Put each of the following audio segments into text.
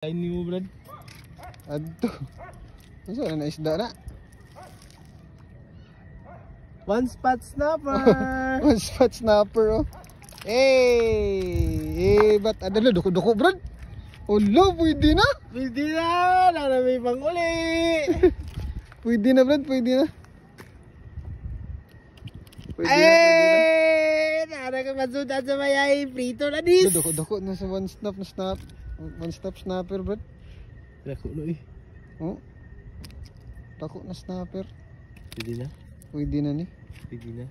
Ini mo, Brad. Aduh. Masa na isda na? One spot snapper. One spot snapper, oh. Ba't ada na duko-duko, Brad? Ulo, pwede na. Pwede na. Nana may pang-uli. Pwede na, Brad, pwede na. Nana ka masudan sa mayay. Prito na dis. Duko-duko na sa one stop snapper, Brad. Lako no eh. Oh. Dako na snapper. Pwede na. Pwede na ni. Pwede na.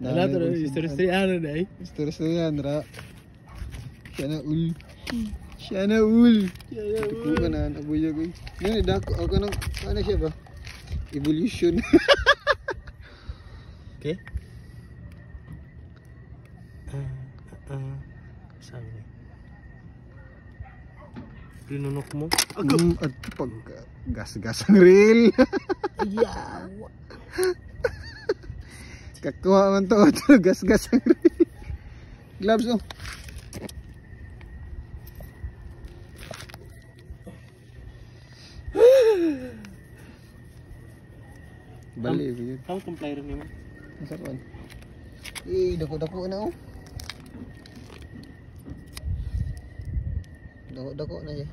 Wala to na. Story ano na eh. Story yan, ra. Siya na ul. Duko ka na, nabuya ko. Yan, dako. Ako nang, ano siya ba? Evolution. Okay. Sabi na. Pinunok mo? At pag gas-gas ang reel. Ayaw. Kakuha man to. Gas-gas ang reel. Gloves, oh. Balik yun. Kamu template rin mo? Masarap. Dako-dako na, oh. Dako-dako na siya.